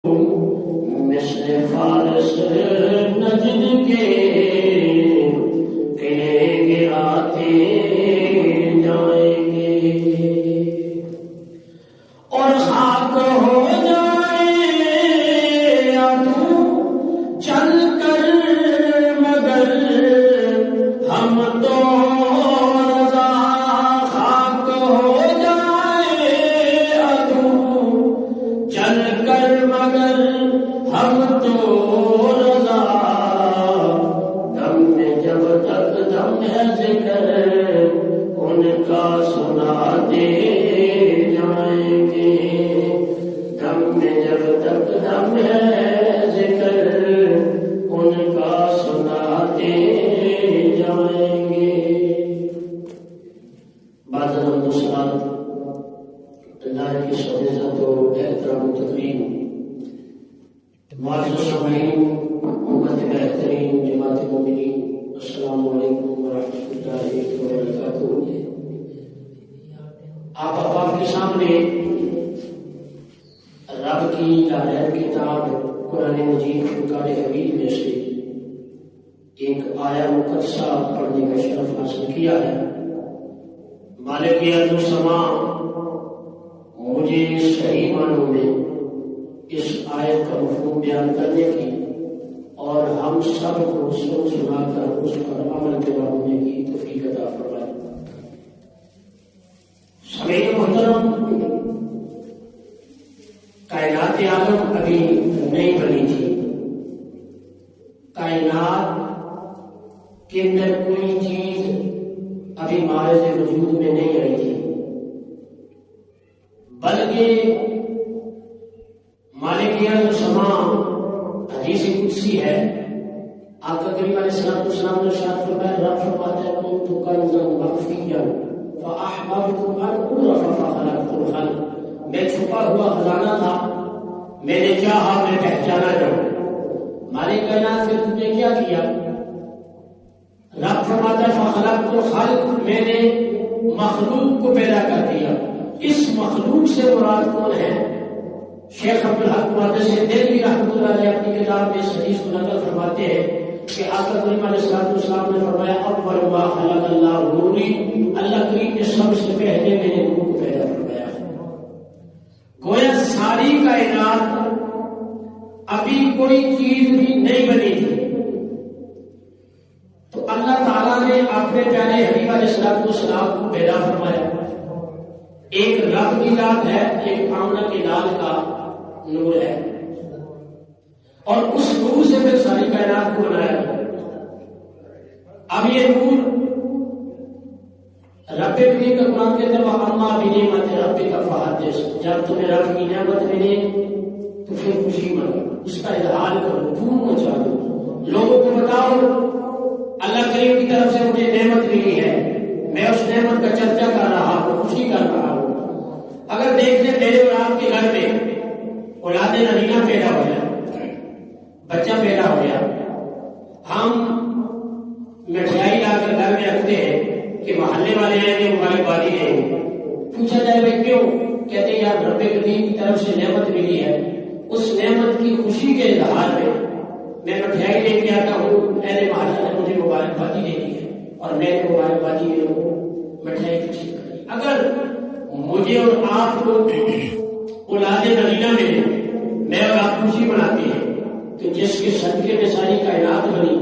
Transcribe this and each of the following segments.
مثل فارس نجد کے قلعے گراتے جائیں گے اور خاک ہو جائے تو چل کر مگر ہم تو رضا خاک ہو جائے تو چل کر مگر ہم تو رضا دم میں جب تک دم ہے ذکر ان کا سناتے جائیں گے دم میں جب تک دم ہے ذکر ان کا سناتے جائیں گے. بعد الحمد والصلاۃ اللہ کی سب عزت و احترام و تقریم معزز سامعین امت بہترین جماعت مومنین السلام علیکم ورحمۃ اللہ وبرکاتہ. آپ احباب کے سامنے رب کی لالہر کتاب قرآن مجید فرقان حمید میں سے ایک آیا مقدسہ پڑھنے کا شرف حاصل کیا ہے. مالک ارض و سما مجھے صحیح معنوں میں اس آیت کا مفہوم بیان کرنے کی اور ہم سب کو سن سنا کر اس پر عمل پیرا ہونے کی توفیق عطا فرمائے. سامعین محترم، کائنات عالم ابھی نہیں بنی تھی. کائنات کے اندر کوئی چیز ابھی معرض وجود میں نہیں آئی تھی، بلکہ مالک ارض سما حدیث قدسی ہے. آقا کریم علیہ السلام نے ارشاد فرمایا، رب فرماتا ہے کنت کنزا مخفیا فاحببت ان اعرف فخلقت الخلق. میں چھپا ہوا خزانہ تھا، میں نے چاہا میں پہچانا جاؤں. مالک کائنات سے تم نے کیا کیا؟ رب فرماتا ہے فخلقت الخلق، میں نے مخلوق کو پیدا کر دیا. اس مخلوق سے مراد کون ہے؟ شیخ عبدالحق محدث دہلوی رحمۃ اللہ علیہ اپنی کتاب میں اس حدیث کو نقل فرماتے ہیں کہ آقا کریم علیہ السلام نے فرمایا اول ما خلق اللہ نوری، اللہ کریم نے سب سے پہلے میرے نور کو پیدا فرمایا. گویا ساری کائنات ابھی کوئی چیز بھی نہیں بنی تھی تو اللہ تعالیٰ نے اپنے پیارے حبیب علیہ السلام کو پیدا فرمایا. ایک رب کی ذات ہے، ایک آمنہ کے لال کا نور ہے، اور اس نور سے پھر ساری کائنات کو بنایا گیا. اب یہ نور رب کریم کا قرآن کے اندر وَأَمَّا بِنِعْمَتِ رَبِّكَ فَحَدِّثْ، جب تمہیں رب کی نعمت ملے تو پھر خوشی منو، اس کا اظہار کرو، دھوم مچا دو، لوگوں کو بتاؤ اللہ کریم کی طرف سے مجھے نعمت ملی ہے، میں اس نعمت کا چرچا کر رہا ہوں، خوشی کر رہا ہوں. اگر دیکھ لیں میرے اور آپ کے گھر میں اولاد نرینہ پیدا ہو گیا، بچہ پیدا ہو گیا، ہم مٹھائی لا کر گھر میں رکھتے ہیں کہ محلے والے آئیں گے مبارکبادی دیں گے. پوچھا جائے بھائی کیوں؟ کہتے ہیں یار رب کریم کی طرف سے نعمت ملی ہے، اس نعمت کی خوشی کے اظہار میں مٹھائی لے کے آتا ہوں، اہل محلہ نے مجھے مبارکبادی دینی ہے اور میں نے مبارکبادی دے رہا ہوں، مٹھائی خوشی کرنی. اگر مجھے اور آپ کو اولاد نرینہ میں اور آپ خوشی مناتے ہیں تو جس کے صدقے میں ساری کائنات بنی،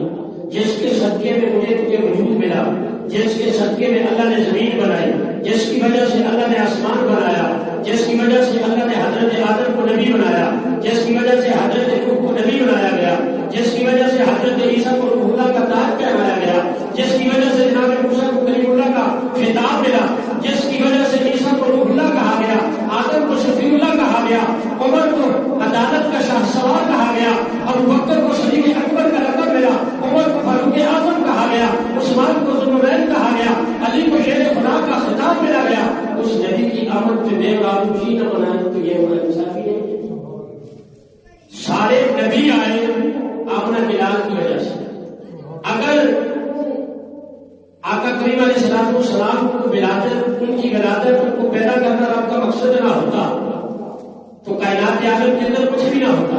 جس کے صدقے میں مجھے تجھے وجود ملا، جس کے صدقے میں اللہ نے زمین بنائی، جس کی وجہ سے اللہ نے آسمان بنایا، جس کی وجہ سے اللہ نے حضرت آدم کو نبی بنایا، جس کی وجہ سے حضرت نوح کو نبی بنایا گیا، جس کی وجہ سے حضرت عیسیٰ کو روح اللہ کا تاج پہنایا گیا، جس کی وجہ سے جناب موسیٰ کو کلیم اللہ کا خطاب ملا، جس کی وجہ سے عیسیٰ کو روح اللہ کہا گیا، آدم کو شفیع اللہ کہا گیا، عمر کو عدالت کا شاہ سوار کہا گیا، ابو بکر کو صدیق اکبر کا لقب ملا، عمر کو فاروق اعظم کہا گیا، عثمان کو ذوالنورین کہا گیا، علی کو شیر خدا کا خطاب ملا گیا. اس نبی کی آمد پہ میں اور آپ خوشی نہ منائیں تو یہ ہمارا انصافی نہیں. سارے نبی آئے اپنا بلال کی وجہ سے. اگر آقا کریم علیہ السلام کو ولادت، ان کی ولادت ان کو پیدا کرنا آپ کا مقصد نہ ہوتا تو کائنات عالم کے اندر کچھ بھی نہ ہوتا.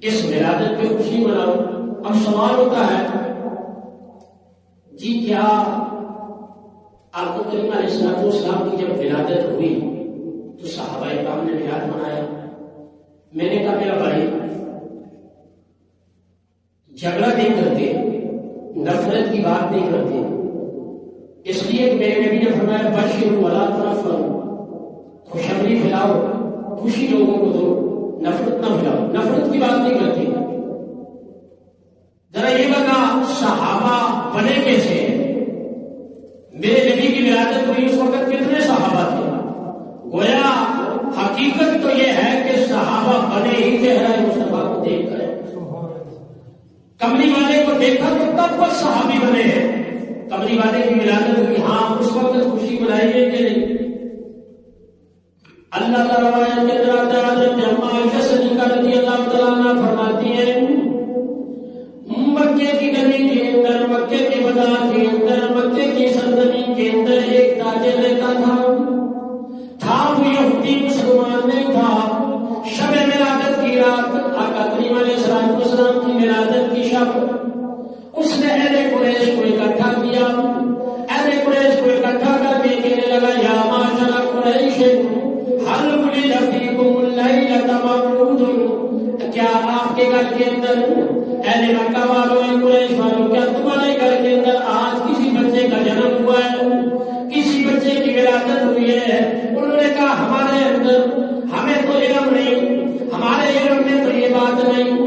اس ولادت پہ خوشی مناؤ. اب سوال ہوتا ہے جی کیا آپ کو کریم علیہ السلام کی جب ولادت ہوئی تو صحابہ کرام نے میلاد منایا؟ میں نے کہا میرا بھائی جھگڑا نہیں کرتے، نفرت کی بات نہیں کرتے، اس لیے کہ میرے نبی نے فرمایا بشروا ولا تنفروا، خوشخبری پھیلاؤ، خوشی لوگوں کو دو، نفرت نہ پھیلاؤ. نفرت کی بات نہیں کرتے. ذرا یہ بتا صحابہ بنے کیسے؟ میرے نبی کی ولادت ہوئی اس وقت کتنے صحابہ تھے؟ گویا حقیقت تو یہ ہے کہ صحابہ بنے ہی چہرہ مصطفیٰ کو دیکھ کر. کملی والے کو دیکھا تو تب وہ صحابی بنے ہیں. کملی والے کی ولادت ہوئی، ہاں اس وقت خوشی منائی ہے کہ نہیں؟ اللہ تعالیٰ روایت کے اندر آتا ہے حضرت اما عائشہ صدیقہ رضی اللہ تعالیٰ عنہ فرماتی ہیں مکے کی گلی کے اندر، مکے کے بازار کے اندر، مکے کی سرزمین کے اندر ایک تاجر رہتا تھا وہ یہودی مسلمان نہیں تھا. شب ولادت کی رات آقا کریم علیہ السلام کی ولادت کی شب اس نے اہل قریش کو اکٹھا کیا. اہل قریش کو اکٹھا کر کے کہنے لگا یا معاشر قریش حل ولد فیکم اللیلۃ مولود، کیا آپ کے گھر کے اندر اہل مکہ والوں، قریش والوں، کیا تمہارے گھر کے اندر آج کسی بچے کا جنم ہوا ہے، کسی بچے کی ولادت ہوئی ہے؟ انہوں نے کہا ہمارے اندر، ہمیں تو علم نہیں، ہمارے علم میں تو یہ بات نہیں.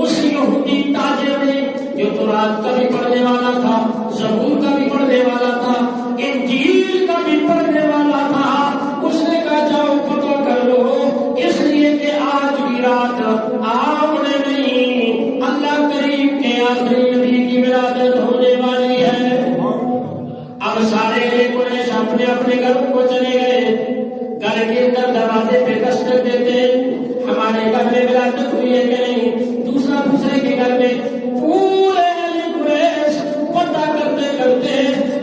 اس یہودی تاجر نے جو تورات کا بھی پڑھنے والا تھا، زبور کا بھی پڑھنے والا تھا، انجیل کا بھی پڑھنے والا تھا، اس نے کہا جاؤ پتہ کر لو، اس لیے کہ آج کی رات آپ نے نہیں، اللہ کریم کے آخری نبی کی ولادت ہونے والی ہے. اب سارے قریش اپنے اپنے گھروں کو چلے گئے. گھر کے اندر دروازے پہ دستک دیتے ہمارے گھر میں ولادت ہوئی ہے کہ نہیں، دوسرے کے گھر میں. پورے قریش پتہ کرتے کرتے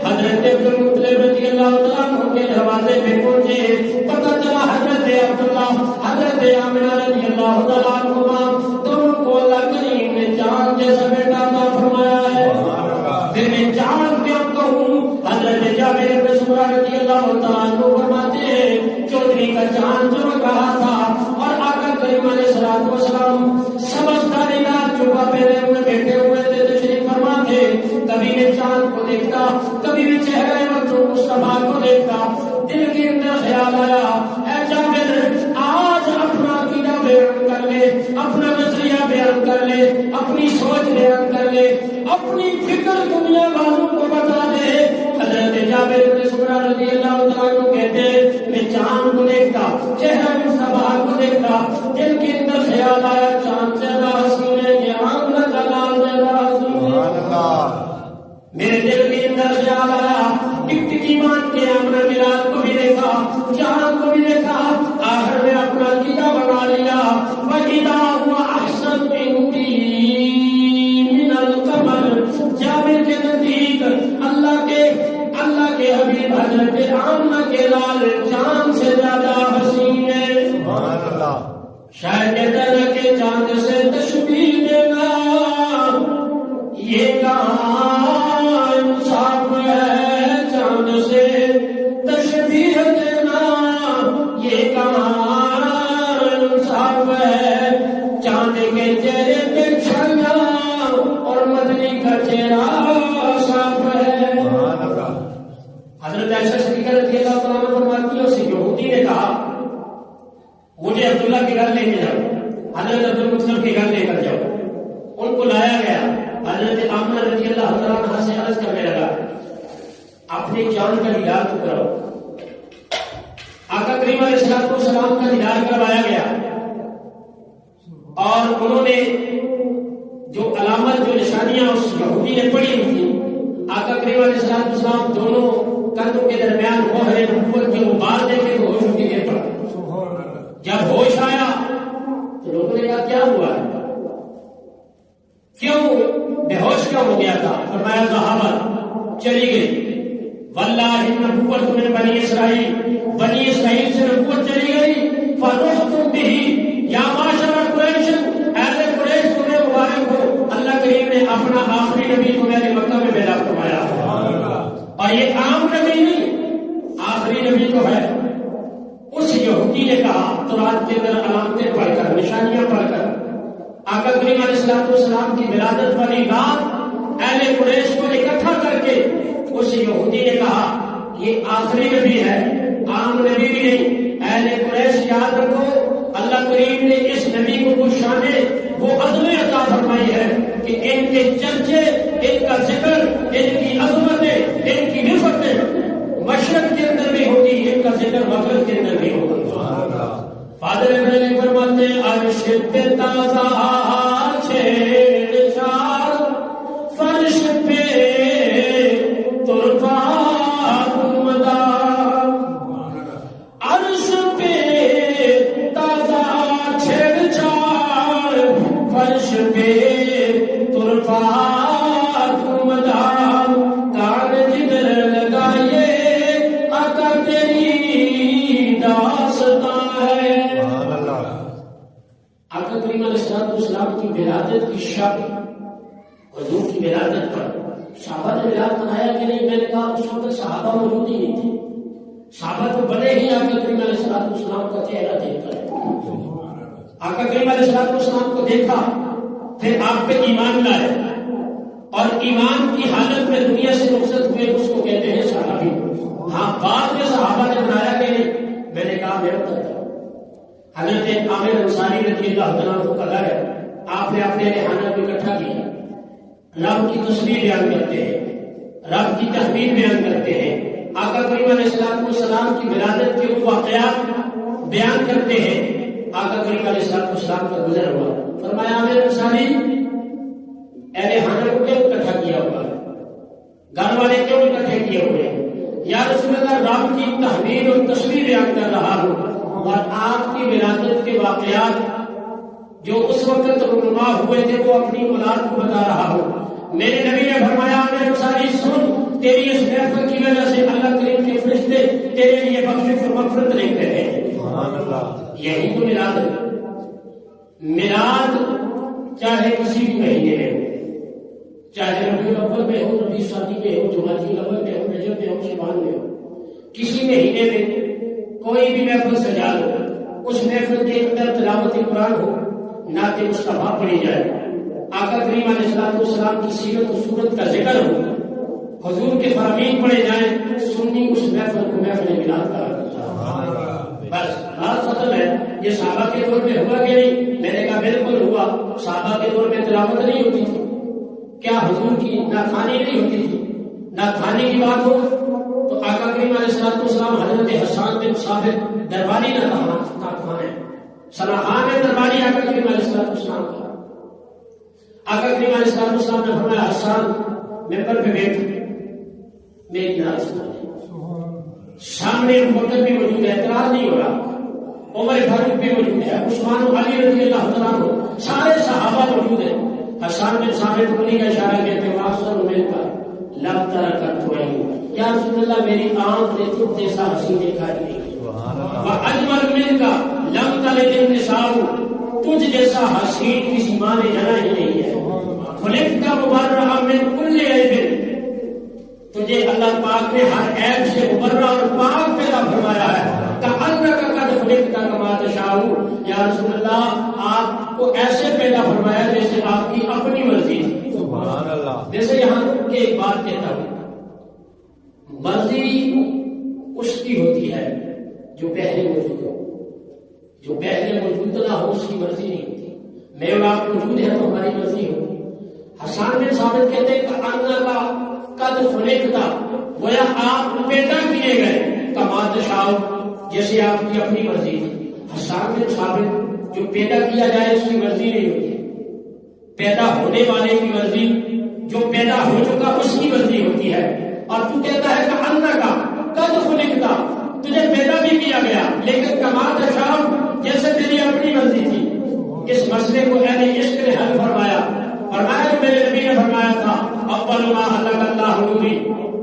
حضرت عبدالمطلب رضی اللہ تعالیٰ عنہ کے دروازے پہ پہنچے. پتہ چلا حضرت عبداللہ، حضرت آمنہ رضی اللہ تعالیٰ عنہما دونوں کو اللہ کریم نے چاند جیسا بیٹا عطا فرمایا ہے. پھر میں چاند کیا کہوں؟ حضرت جابر بن سمرہ رضی اللہ تعالیٰ عنہ فرماتے ہیں چودھری کا چاند چمک رہا تھا اور آقا کریم علیہ السلام سمجھداری دار چوبا پہنے ہوئے بیٹھے ہوئے تھے، تشریف فرما تھے. کبھی میں چاند کو دیکھتا، کبھی میں چہرہ مصطفیٰ کو دیکھتا. دل کے اندر خیال آیا اے جابر آج اپنا عقیدہ بیان کر لے، اپنا نظریہ بیان کر لے، اپنی سوچ بیان کر لے، اپنی فکر دنیا والوں کو بتا دے. حضرت جابر بن سمرہ رضی اللہ تعالیٰ عنہ کہتے ہیں میں چاند کو دیکھتا، چہرہ مصطفیٰ کو دیکھتا، دل کے اندر خیال آیا چاند زیادہ حسین ہے یہ آمنہ کا لال زیادہ حسین ہے. میرے دل کے اندر خیال آیا ٹکٹکی مان کے آمنہ ملاد کو بھی دیکھا، چاند کو بھی دیکھا. آخر میں اپنا عقیدہ بنا لیا وَإِذَا هُوَ أَحْسَنُ عِندِي مِنَ الْقَمَرِ. جابر کے نزدیک اللہ کے حبیب حضرت آمنہ کے لال چاند سے زیادہ حسین ہے. شاید کہتا ہے کہ چاند سے تشبیہ دینا یہ کہاں انصاف ہے، چاند سے تشبیہ دینا یہ کہاں انصاف ہے. چاند کے چہرے پہ چھایا اور مدنی کا چہرہ صاف ہے. حضرت عائشہ صدیقہ رضی اللہ تعالیٰ عنہ فرماتی ہیں اس یہودی نے کہا مجھے عبداللہ کے گھر لے کے جاؤ، حضرت عبدالمطلب کے گھر لے کر جاؤ. ان کو لایا گیا. حضرت آمنہ رضی اللہ تعالیٰ عنہ سے عرض کرنے لگا اپنے چاند کا دیدار تو کرو. آقا کریم علیہ السلام کا دیدار کروایا گیا اور انہوں نے جو علامت، جو نشانیاں اس یہودی نے پڑھی ہوئی تھی، آقا کریم علیہ السلام دونوں کندھوں کے درمیان مہر نبوت کے غبار دیکھے تو ہوش اٹھ کے پڑا. جب ہوش آیا تو لوگوں نے کہا کیا ہوا ہے، کیوں بے ہوش کیوں ہو گیا تھا؟ فرمایا صحابہ چلی گئی، واللہ نبوت من بنی اسرائیل سے نبوت چلی گئی. فروختم بھی یا معاشر قریش، اہل قریش آقا کریم علیہ السلام کی ولادت والی رات اہل قریش کو اکٹھا کر کے اس یہودی نے کہا یہ آخری نبی ہے، عام نبی بھی نہیں، اہل قریش یاد رکھو اللہ کریم نے اس نبی کو وہ شان وہ عظمت عطا فرمائی ہے کہ ان کے چرچے، ان کا ذکر، ان کی عظمتیں، ان کی رفتیں مشرق کے اندر بھی ہوگی، ان کا ذکر مغرب کے اندر بھی ہوگا۔ فادر ابراہیم فرماتے ہیں عرش پہ تازہ چھیڑ چھاڑ، فرش پہ ترفا مدار، عرش پہ تازہ چھیڑ چھاڑ، فرش پہ ترفا مدار، کان جدھر لگائے آقا تیری داستان ہے۔ آقا کریم علیہ السلام کی ولادت کی شب، حضور کی ولادت پر صحابہ نے ملاد منایا کہ نہیں؟ میں نے کہا اس وقت صحابہ موجود ہی نہیں تھے، صحابہ تو بڑے ہی آقا کریم علیہ السلام کا چہرہ دیکھ کر آقا کریم علیہ السلام کو دیکھا، پھر آپ پہ ایمان لائے اور ایمان کی حالت میں دنیا سے رخصت ہوئے، اس کو کہتے ہیں صحابی۔ ہاں بعد میں صحابہ نے بنایا کہ نہیں؟ میں نے کہا میرا تھا حضرت عامر انصاری رضی اللہ تعالیٰ عنہ کا گھر ہے، آپ نے اپنے رہانہ کو اکٹھا کیا، رب کی تصویر بیان کرتے ہیں، رب کی تحمید بیان کرتے ہیں، آقا کریم علیہ السلام کی ولادت کے واقعات بیان کرتے ہیں۔ آقا کریم علیہ السلام کا گزر ہوا، فرمایا عامر انصاری اہل خانہ کو کیوں اکٹھا کیا ہوا ہے؟ گھر والے کیوں اکٹھے کیے ہوئے ہیں؟ یا رسول اللہ رب کی تحمید اور تصویر بیان کر رہا ہوں اور آپ کی ولادت کے واقعات جو اس وقت رونما ہوئے تھے وہ اپنی اولاد کو بتا رہا ہوں۔ میرے نبی نے فرمایا عامر انصاری سن، تیری اس محفل کی وجہ سے اللہ کریم کے فرشتے تیرے لیے بخشش اور مغفرت لکھ رہے ہیں۔ یہی تو میلاد ہے۔ میلاد چاہے کسی بھی مہینے میں ہو، چاہے ربیع الاول میں ہو، ربیع ثانی میں ہو، جمادی الاول میں ہو، رجب میں ہو، شعبان میں ہو، کسی مہینے میں کوئی بھی محفل سجا لو، اس محفل کے اندر تلاوت قرآن ہو، نعت مصطفیٰ پڑھی جائے، آقا کریم علیہ السلام کی سیرت و صورت کا ذکر ہو، حضور کے فرامین پڑھے جائیں، سنی اس محفل کو محفل میلاد کہا جاتا ہے۔ بس بات ختم ہے۔ یہ صحابہ کے دور میں ہوا کہ نہیں؟ میں نے کہا بالکل ہوا۔ صحابہ کے دور میں تلاوت نہیں ہوتی تھی کیا؟ حضور کی ناخوانی نہیں ہوتی تھی؟ ناخوانی کی بات ہو تو آقا کریم علیہ السلام حضرت حسان بن ثابت درباری ناخوان ہے، سلاخان ہے درباری آقا کریم علیہ السلام کا۔ آقا کریم علیہ السلام نے فرمایا حسان ممبر پہ بیٹھ میری نعت سنا دے۔ سامنے ابوبکر بھی موجود ہے، اعتراض نہیں ہو رہا، عمر فاروق بھی موجود ہے، عثمان و علی رضی اللہ تعالیٰ عنہ، سارے صحابہ موجود ہیں۔ حسان بن ثابت انہی کا اشارہ کہتے ہیں واسر مل کر لب ترکت ہوئی، یا رسول اللہ میری آنکھ نے تجھ جیسا حسین دیکھا ہی نہیں، واجمل مل کا لم تلد النساء، تجھ جیسا حسین کسی ماں نے جنا ہی نہیں ہے۔ خلقت مبرأ من کل عیب، تجھے اللہ پاک نے ہر عیب سے مبرہ اور پاک پیدا فرمایا ہے۔ کأنک قد خلقت کما تشاء، یا رسول اللہ آپ کو ایسے پیدا فرمایا جیسے آپ کی اپنی مرضی تھی۔ سبحان اللہ۔ جیسے یہاں کے ایک بات کہتا ہوں، مرضی اس کی ہوتی ہے جو پہلے موجود ہو، جو پہلے موجود نہ ہو اس کی مرضی نہیں ہوتی۔ میں اور آپ موجود ہیں تو ہماری مرضی ہوگی۔ حسان بن ثابت کہتے ہیں کہ کأنک قد خلقت، گویا آپ پیدا کیے گئے، کما تشاء جیسے آپ کی اپنی مرضی تھی۔ حسان بن ثابت جو پیدا کیا جائے اس کی مرضی نہیں ہوتی، پیدا ہونے والے کی مرضی، جو پیدا ہو چکا اس کی مرضی ہوتی ہے۔ اور تو کہتا ہے کہ اللہ کا قد خلقت، تجھے پیدا بھی کیا گیا لیکن کما تشاء جیسے تیری اپنی مرضی تھی۔ اس مسئلے کو اہل عشق نے حل فرمایا، فرمایا کہ میرے نبی نے فرمایا تھا اول ما خلق اللہ نوری،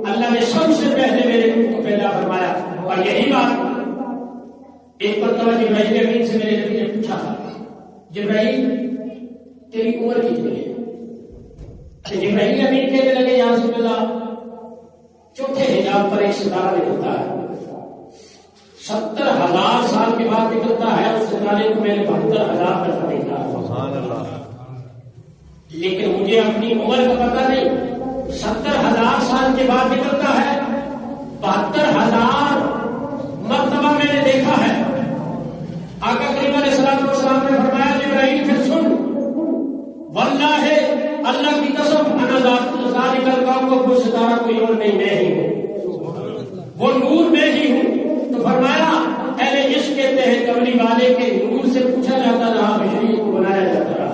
اللہ نے سب سے پہلے میرے نور کو پیدا فرمایا۔ اور یہی بات ایک مرتبہ جبرائیل امین سے میرے نبی نے پوچھا تھا، جبرائیل تیری عمر کتنی ہے؟ جبرائیل امین کہنے لگے یا رسول اللہ چوتھے حجاب پر ایک ستارہ نکلتا ہے، 70,000 سال کے بعد نکلتا ہے، اس ستارے کو میں نے 72,000 دفعہ دیکھا۔ لیکن مجھے اپنی عمر کا پتہ نہیں. 70,000 سال کے بعد نکلتا ہے. 72,000 مرتبہ میں نے دیکھا ہے. آقا کریم علیہ الصلوۃ والسلام نے فرمایا جبرائیل پھر سن، واللہ اللہ کی قسم انا ذالک الکوكب، وہ ستارہ کوئی اور نہیں، میں ہی ہوں، وہ نور میں ہی ہوں. تو فرمایا اہل عشق کہتے ہیں کملی والے کے نور سے پوچھا جاتا رہا، بجلی کو بنایا جاتا رہا.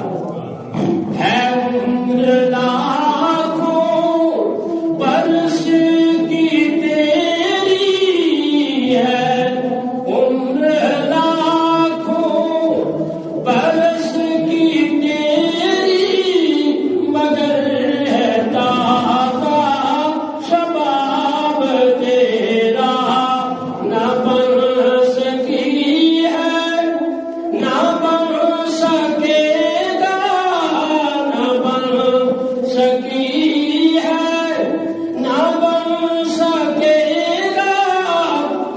ہے عمر لاکھوں برس کی تیری ہے، عمر لاکھوں برس کی تیری، مگر ہے تازہ شباب تیرا، نہ بن سکی ہے نہ بن سکے گا، نہ بن سکی ہے نہ بن سکے گا،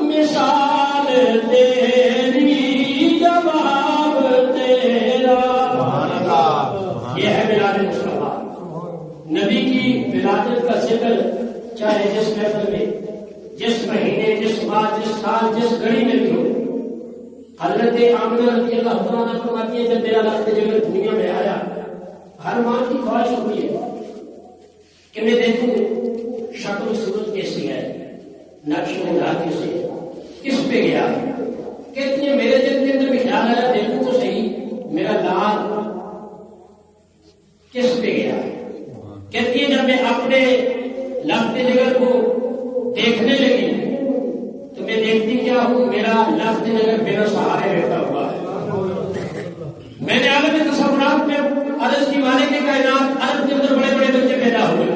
مثال تیری جواب تیرا. یہ ہے ولادت مصطفیٰ. نبی کی ولادت کا ذکر چاہے جس محفل میں، جس مہینے، جس ماہ، جس سال، جس گھڑی میں بھی ہو. حضرت آمنہ رضی اللہ تعالیٰ عنہ فرماتی ہے جب میرا لخت جگر دنیا میں آیا، ہر ماں کی خواہش ہوتی ہے کہ میں دیکھوں شکل صورت کیسی ہے، نقش و نگار کیسی ہے، کس پہ گیا. کہتی ہے میرے دل کے اندر بھی خیال آیا دیکھوں تو صحیح میرا لال کس پہ گیا. کہتی ہے جب میں اپنے لخت جگر کو دیکھنے لگی تو میں دیکھتی کیا ہوں، میرا لفظ نگر میرا سہارے بیٹھا ہوا ہے. میں نے عالم تصورات میں عرض کی مالک کائنات، عرب کے اندر بڑے بڑے بچے پیدا ہوئے،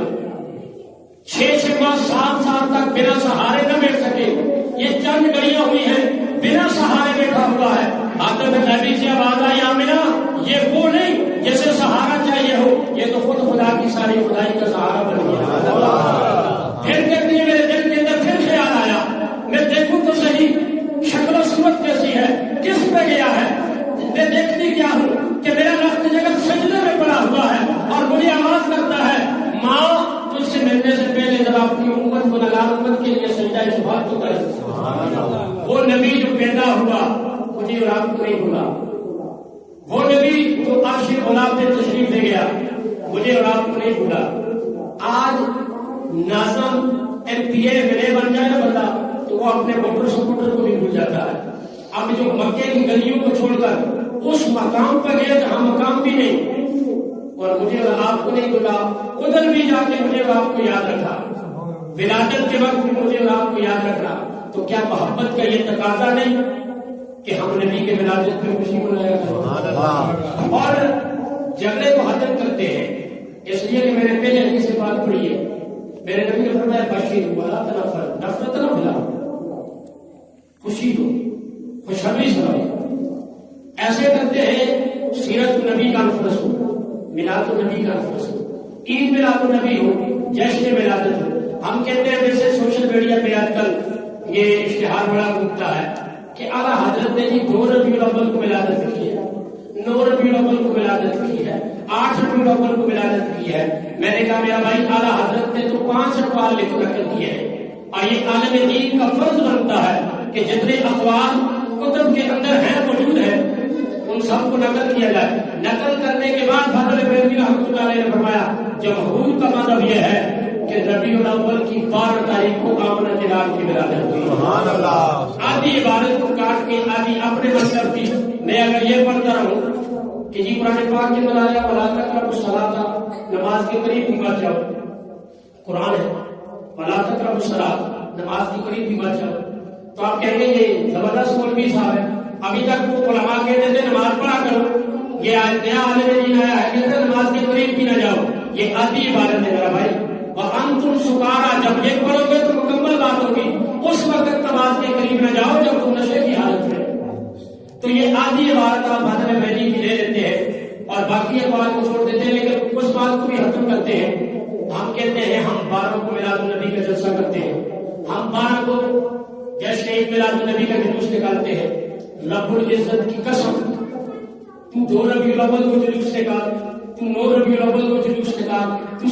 6 ماہ 7 سال تک بنا سہارے نہ بیٹھ سکے. یہ چند گھڑیاں ہوئی ہیں بنا سہارے بیٹھا ہوا ہے. حضرت نبی سے آواز آئی آمنہ یہ وہ نہیں جسے سہارا چاہیے ہو، یہ تو خود خدا کی ساری خدائی کا سہارا بن گیا. پھر کہتی ہے میرے دل کے اندر پھر خیال آیا میں دیکھوں تو صحیح شکل و صورت کیسی ہے، کس پہ گیا ہے. میں دیکھتی کیا ہوں کہ میرا لخت جگر سجدے میں پڑا ہوا ہے اور مجھے آواز کرتا ہے ماں تجھ سے ملنے سے پہلے جب اپنی امت کو نگار امت کے لیے سجدہ شفاعت تو کر. وہ نبی جو پیدا ہوا مجھے اور آپ کو نہیں بھولا، وہ نبی جو عرش غلام پہ تشریف لے گیا مجھے اور آپ کو نہیں بھولا. آج ناظم MPA MLA بن جائے نا بندہ تو وہ اپنے موٹر سکوٹر کو بھی بھول جاتا ہے. اب جو مکے کی گلیوں کو چھوڑ کر اس مقام پر گئے جہاں مقام بھی نہیں، اور مجھے اور آپ کو نہیں بولا، ادھر بھی جا کے مجھے اور آپ کو یاد رکھا. ولادت کے وقت بھی مجھے اور آپ کو یاد رکھنا. تو کیا محبت کا یہ تقاضا نہیں کہ ہم نبی کے ولادت پہ خوشی منایا کریں اور جھگڑے کو ختم کرتے ہیں؟ اس لیے کہ میں نے پہلے حدیث سے بات پڑھی ہے، میرے نبی نے فرمایا بشیر ولا تنفر، نفرت نہ پھیلاؤ، خوشی دو، خوشحالی سناؤ. ایسے کرتے ہیں سیرت النبی کانفرنس ہو، میلاد النبی کانفرنس ہو، عید میلاد النبی ہو، جشن ولادت ہو. ہم کہتے ہیں جیسے سوشل میڈیا پہ آج کل یہ اشتہار بڑا گھومتا ہے کہ اعلیٰ حضرت نے جی 2 ربیع الاول کو ولادت کی ہے، 9 ربیع الاول کو ولادت کی ہے، 8 ربیع الاول کو ولادت کی ہے. میں نے کہا میرا بھائی اعلیٰ حضرت نے تو 5 اقوال لکھ نقل کیے ہیں اور یہ عالم دین کا فرض بنتا ہے کہ جتنے اقوال کتب کے اندر ہیں موجود ہیں ان سب کو نقل کیا جائے. نقل کرنے کے بعد فاضل بریلوی رحمۃ اللہ علیہ نے فرمایا جمہور کا مذہب یہ ہے کہ ربیع الاول کی 12 تاریخ کو آمنہ کے لال کی ولادت ہوئی. سبحان اللہ. آدھی عبادت کو کاٹ کے آدھی اپنے مذہب کی. میں اگر یہ پڑھتا رہوں کہ جی قرآن پاک کے اندر آیا ولا تقربوا الصلاۃ، نماز کے قریب بھی مت جاؤ، قرآن ہے ولا تقربوا الصلاۃ، نماز کے قریب بھی مت جاؤ، تو آپ کہیں گے یہ زبردست مولوی صاحب ہے. ابھی تک وہ علماء کہتے تھے نماز پڑھا کرو، یہ نیا عالم دین آیا ہے کہتے ہیں نماز کے قریب بھی نہ جاؤ. یہ آدھی عبادت ہے میرا بھائی. وَأَنْتُمْ سُكَارَىٰ، جب یہ پڑھو گے تو مکمل بات ہوگی. اس وقت نماز کے قریب نہ جاؤ جب تم نشے کی حالت میں. تو یہ آدھی عبادت آپ حضرت مہدی کی لے لیتے ہیں اور باقی اقوال کو چھوڑ دیتے ہیں، لیکن اس بات کو بھی ختم کرتے ہیں. ہم کہتے ہیں ہم 12 کو میلاد النبی کا جلسہ کرتے ہیں، ہم 12 کو جشن عید میلاد النبی کا جلوس نکالتے ہیں. رب العزت کی قسم تو 2 ربیع الاول کو جلوس نکال، تو 9 ربیع الاول